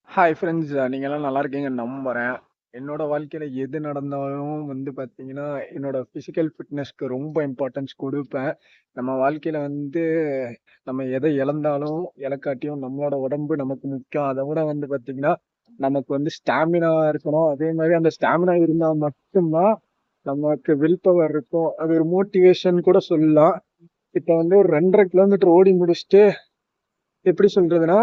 Hi friends, நீங்கெல்லாம் நல்லா இருக்கீங்கன்னு நம்புறேன். என்னோட வாழ்க்கையில எது நடந்தாலும் பார்த்தீங்கன்னா, என்னோட பிசிக்கல் ஃபிட்னஸ்க்கு ரொம்ப இம்பார்ட்டன்ஸ் குடுப்பேன். நம்ம வாழ்க்கையில நம்ம எத இழந்தாலும், இழக்காட்டியும் நம்மளோட உடம்பு நமக்கு முக்கியம். அத விட பார்த்தீங்கன்னா, நமக்கு ஸ்டாமினா இருக்கணும். அதே மாரி அந்த ஸ்டாமினா இருந்தா மட்டும் தான் நமக்கு வில் பவர் இருக்கும். அது ஒரு மோட்டிவேஷன் கூட சொல்லலாம். இப்ப ஒரு 2½ கிலோமீட்டர் ஓடி முடிச்சுட்டு, எப்படி சொல்றதுன்னா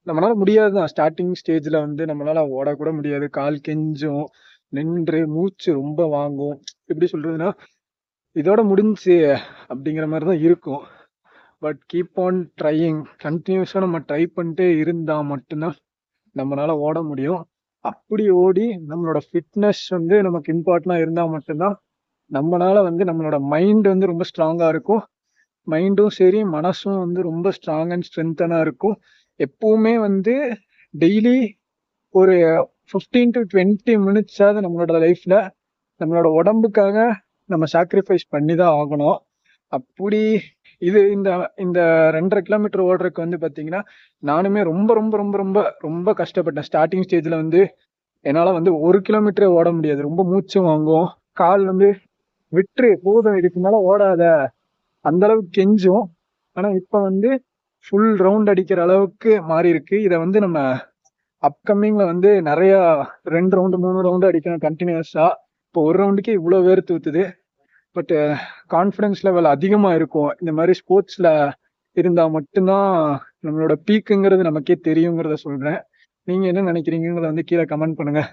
நம்மளால முடியாதுதான். ஸ்டார்ட்டிங் ஸ்டேஜ்ல நம்மளால ஓடக்கூட முடியாது. கால் கெஞ்சும், நின்று மூச்சு ரொம்ப வாங்கும். எப்படி சொல்றதுன்னா, இதோட முடிஞ்சுச்சு அப்படிங்கிற மாரி தான் இருக்கும். But keep on trying. கன்டினியூஸா நம்ம ட்ரை பண்ணிட்டே இருந்தா மட்டும்தான் நம்மளால ஓட முடியும். அப்படி ஓடி நம்மளோட ஃபிட்னஸ் நமக்கு இம்பார்ட்டன்டா இருந்தா மட்டும்தான் நம்மளால நம்மளோட மைண்ட் ரொம்ப ஸ்ட்ராங்கா இருக்கும். மைண்டும் சரி, மனசும் ரொம்ப ஸ்ட்ராங் அண்ட் ஸ்ட்ரென்த்தனா இருக்கும். எப்பவுமே டெய்லி ஒரு 15 to 20 மினிட்ஸாவது நம்மளோட லைஃப்ல நம்மளோட உடம்புக்காக நம்ம சாக்ரிஃபைஸ் பண்ணி தான் ஆகணும். அப்படி இது இந்த இந்த 2½ கிலோமீட்டர் ஓடுறதுக்கு பாத்தீங்கன்னா, நானுமே ரொம்ப ரொம்ப ரொம்ப ரொம்ப ரொம்ப கஷ்டப்பட்டேன். ஸ்டார்டிங் ஸ்டேஜ்ல என்னால 1 கிலோமீட்டரே ஓட முடியாது. ரொம்ப மூச்சு வாங்கும். கால் விட்டுரு போதும், இதுக்கு மேல ஓடாத, அந்த அளவுக்கு கெஞ்சும். ஆனா இப்ப ஃபுல் ரவுண்ட் அடிக்கிற அளவுக்கு மாறி இருக்கு. இத நம்ம அப்கமிங்ல நிறைய 2 ரவுண்டு 3 ரவுண்டு அடிக்கணும் கண்டினியூஸா. இப்போ ஒரு ரவுண்டுக்கே இவ்வளவு வேர்த்து ஊத்துது. பட் கான்ஃபிடன்ஸ் லெவல் அதிகமா இருக்கும். இந்த மாதிரி ஸ்போர்ட்ஸ்ல இருந்தா மட்டும்தான் நம்மளோட பீக்குங்கிறது நமக்கே தெரியுங்கிறத சொல்றேன். நீங்க என்ன நினைக்கிறீங்கிறத கீழே கமெண்ட் பண்ணுங்க.